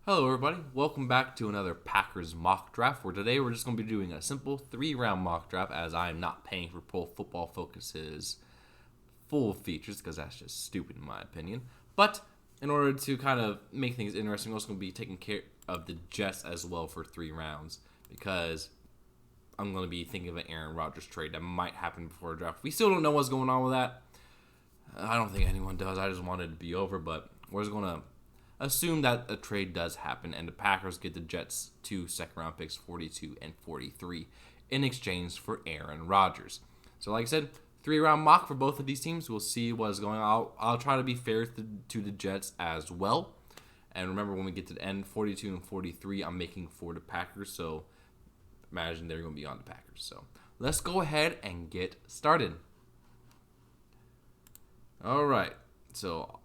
Hello, everybody. Welcome back to another Packers mock draft. Where today we're just going to be doing a simple three-round mock draft, as I am not paying for Pro Football Focus's full features because that's just stupid in my opinion. But in order to kind of make things interesting, we're also going to be taking care of the Jets as well for 3 rounds because I'm going to be thinking of an Aaron Rodgers trade that might happen before the draft. We still don't know what's going on with that. I don't think anyone does. I just wanted it to be over, but we're just going to assume that a trade does happen and the Packers get the Jets 2 second-round picks, 42 and 43, in exchange for Aaron Rodgers. So like I said, 3-round mock for both of these teams. We'll see what is going on. I'll try to be fair to the Jets as well. And remember, when we get to the end, 42 and 43, I'm making for the Packers. So imagine they're going to be on the Packers. So let's go ahead and get started. All right. So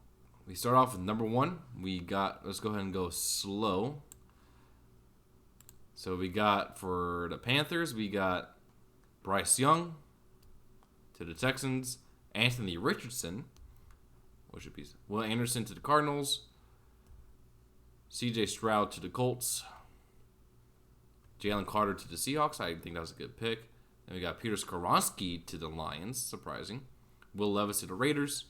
we start off with number 1. Let's go ahead and go slow. So we got, for the Panthers, we got Bryce Young. To the Texans, Anthony Richardson, which would be Will Anderson to the Cardinals. C.J. Stroud to the Colts. Jalen Carter to the Seahawks. I think that was a good pick. Then we got Peter Skoronski to the Lions. Surprising. Will Levis to the Raiders.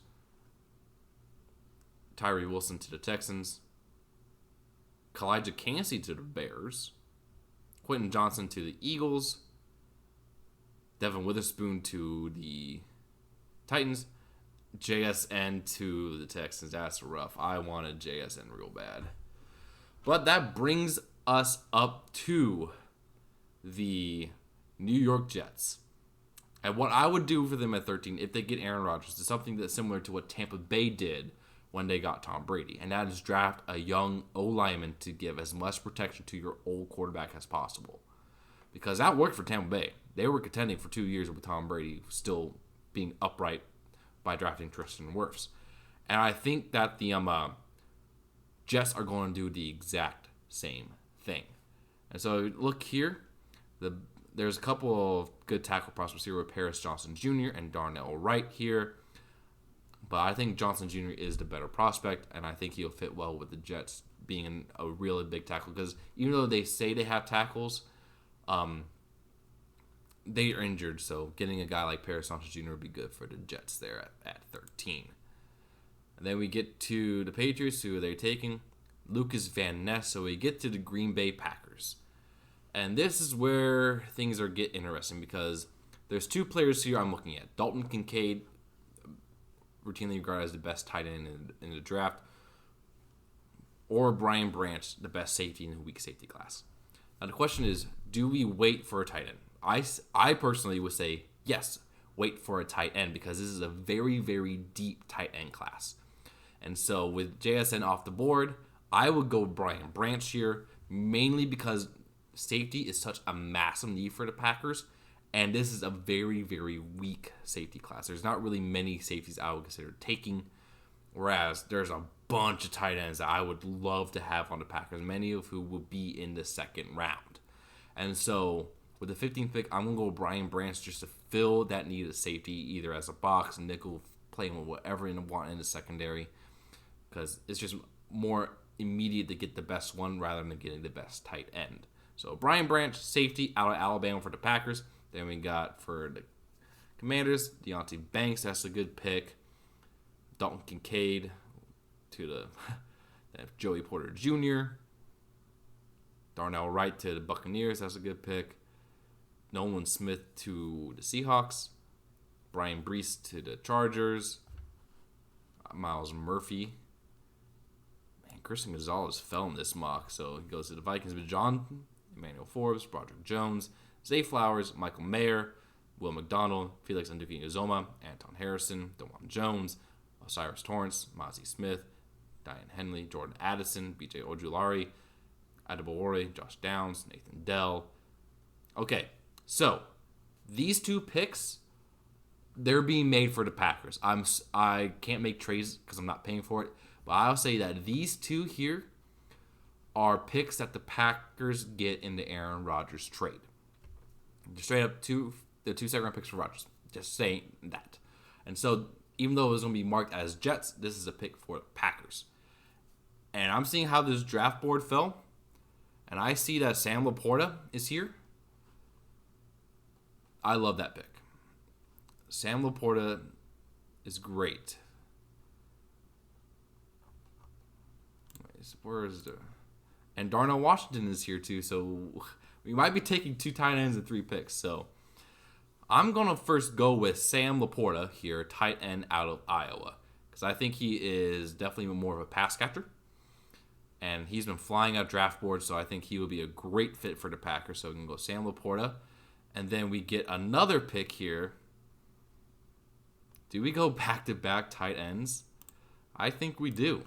Tyree Wilson to the Texans. Kalijah Cansey to the Bears. Quentin Johnson to the Eagles. Devin Witherspoon to the Titans. JSN to the Texans. That's rough. I wanted JSN real bad. But that brings us up to the New York Jets. And what I would do for them at 13 if they get Aaron Rodgers is something that's similar to what Tampa Bay did when they got Tom Brady. And that is draft a young O-lineman to give as much protection to your old quarterback as possible. Because that worked for Tampa Bay. They were contending for 2 years with Tom Brady still being upright by drafting Tristan Wirfs. And I think that the Jets are going to do the exact same thing. And so look here. There's a couple of good tackle prospects here with Paris Johnson Jr. and Darnell Wright here. But I think Johnson Jr. is the better prospect, and I think he'll fit well with the Jets being a really big tackle. Because even though they say they have tackles, they are injured, so getting a guy like Paris Johnson Jr. would be good for the Jets there at 13. And then we get to the Patriots, who they're taking Lucas Van Ness. So we get to the Green Bay Packers. And this is where things get interesting because there's 2 players here I'm looking at. Dalton Kincaid, routinely regarded as the best tight end in the draft, or Brian Branch, the best safety in the weak safety class. Now the question is, do we wait for a tight end? I personally would say yes, wait for a tight end because this is a very, very deep tight end class. And so with JSN off the board, I would go Brian Branch here, mainly because safety is such a massive need for the Packers, and this is a very, very weak safety class. There's not really many safeties I would consider taking, whereas there's a bunch of tight ends that I would love to have on the Packers, many of who will be in the second round. And so with the 15th pick, I'm going to go Brian Branch just to fill that need of safety, either as a box, nickel, playing with whatever you want in the secondary, because it's just more immediate to get the best one rather than getting the best tight end. So Brian Branch, safety out of Alabama for the Packers. Then we got for the Commanders, Deontay Banks. That's a good pick. Dalton Kincaid to the Joey Porter Jr. Darnell Wright to the Buccaneers. That's a good pick. Nolan Smith to the Seahawks. Brian Brees to the Chargers. Miles Murphy. Man, Christian Gonzalez fell in this mock, so he goes to the Vikings with John, Emmanuel Forbes, Broderick Jones, Zay Flowers, Michael Mayer, Will McDonald, Felix Anduki-Uzoma, Anton Harrison, DeJuan Jones, Osiris Torrance, Mozzie Smith, Diane Henley, Jordan Addison, BJ Ojulari, Adebawore, Josh Downs, Nathan Dell. Okay, so these 2 picks, they're being made for the Packers. I can't make trades because I'm not paying for it, but I'll say that these 2 here are picks that the Packers get in the Aaron Rodgers trade. Straight up the 2 second round picks for Rodgers. Just saying that. And so even though it was going to be marked as Jets, this is a pick for the Packers. And I'm seeing how this draft board fell. And I see that Sam Laporta is here. I love that pick. Sam Laporta is great. Where is the... And Darnell Washington is here too, so we might be taking 2 tight ends and 3 picks. So I'm going to first go with Sam Laporta here, tight end out of Iowa, because I think he is definitely more of a pass catcher. And he's been flying out draft boards, so I think he would be a great fit for the Packers. So we can go Sam Laporta. And then we get another pick here. Do we go back-to-back tight ends? I think we do.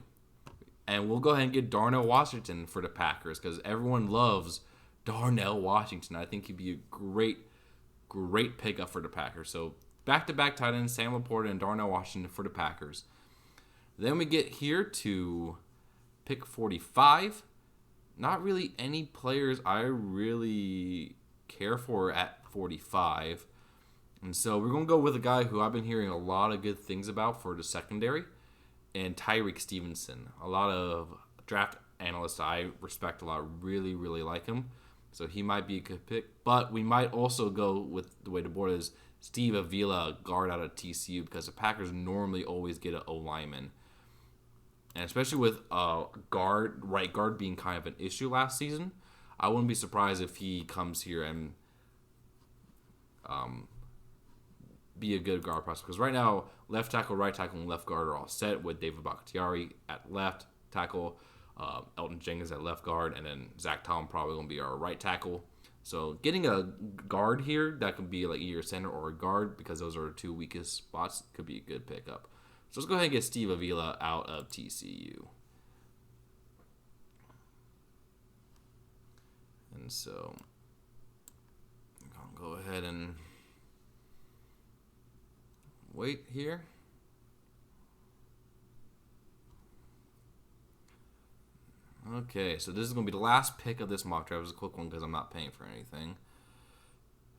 And we'll go ahead and get Darnell Washington for the Packers because everyone loves Darnell Washington. I think he'd be a great pickup for the Packers. So back-to-back tight ends, Sam Laporta and Darnell Washington for the Packers. Then we get here to pick 45. Not really any players I really care for at 45. And so we're going to go with a guy who I've been hearing a lot of good things about for the secondary. And Tyreek Stevenson. A lot of draft analysts I respect a lot really like him. So he might be a good pick. But we might also go with the way the board is Steve Avila, guard out of TCU, because the Packers normally always get an O-lineman. And especially with right guard being kind of an issue last season, I wouldn't be surprised if he comes here and be a good guard prospect. Because right now, left tackle, right tackle, and left guard are all set with David Bakhtiari at left tackle, Elton Jenkins at left guard, and then Zach Tom probably going to be our right tackle. So getting a guard here that could be like either center or a guard, because those are our 2 weakest spots, could be a good pickup. So let's go ahead and get Steve Avila out of TCU. And so I'll go ahead and wait here. Okay, so this is going to be the last pick of this mock draft. It was a quick one because I'm not paying for anything.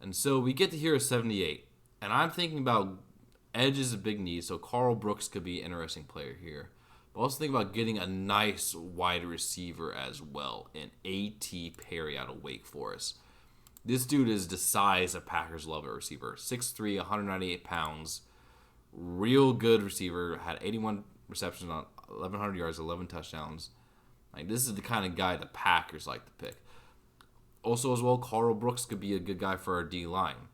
And so we get to here at 78. And I'm thinking about edge is a big need, so Carl Brooks could be an interesting player here. But also think about getting a nice wide receiver as well, in A.T. Perry out of Wake Forest. This dude is the size of Packers love a receiver. 6'3", 198 pounds. Real good receiver. Had 81 receptions on 1,100 yards, 11 touchdowns. Like, this is the kind of guy the Packers like to pick. Also, as well, Carl Brooks could be a good guy for our D-line.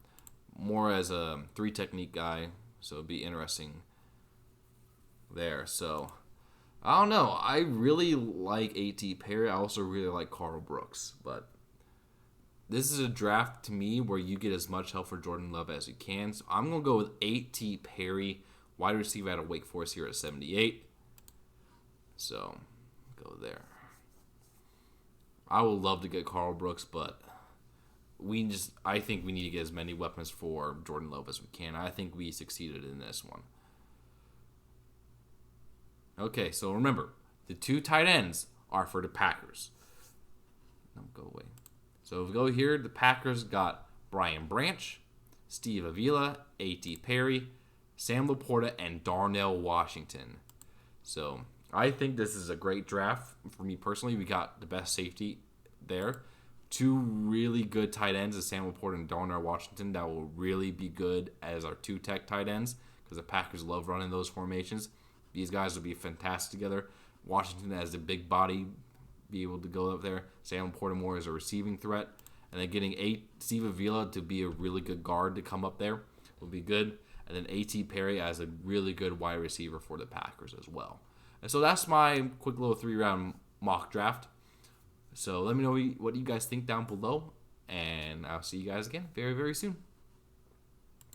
More as a 3-technique guy, so it'd be interesting there. So, I don't know. I really like A.T. Perry. I also really like Carl Brooks. But this is a draft, to me, where you get as much help for Jordan Love as you can. So, I'm going to go with A.T. Perry, wide receiver out of Wake Forest here at 78. So, go there. I would love to get Carl Brooks, but I think we need to get as many weapons for Jordan Love as we can. I think we succeeded in this one. Okay, so remember, the 2 tight ends are for the Packers. No, go away. So if we go here, the Packers got Brian Branch, Steve Avila, A.T. Perry, Sam Laporta, and Darnell Washington. So I think this is a great draft. For me personally, we got the best safety there. 2 really good tight ends, Sam Laporta and Darnell Washington, that will really be good as our 2-tech tight ends, because the Packers love running those formations. These guys will be fantastic together. Washington as a big body, be able to go up there. Sam Laporta more as a receiving threat. And then getting Steve Avila to be a really good guard to come up there will be good. And then A.T. Perry as a really good wide receiver for the Packers as well. And so that's my quick little 3-round mock draft. So let me know what you guys think down below. And I'll see you guys again very, very soon.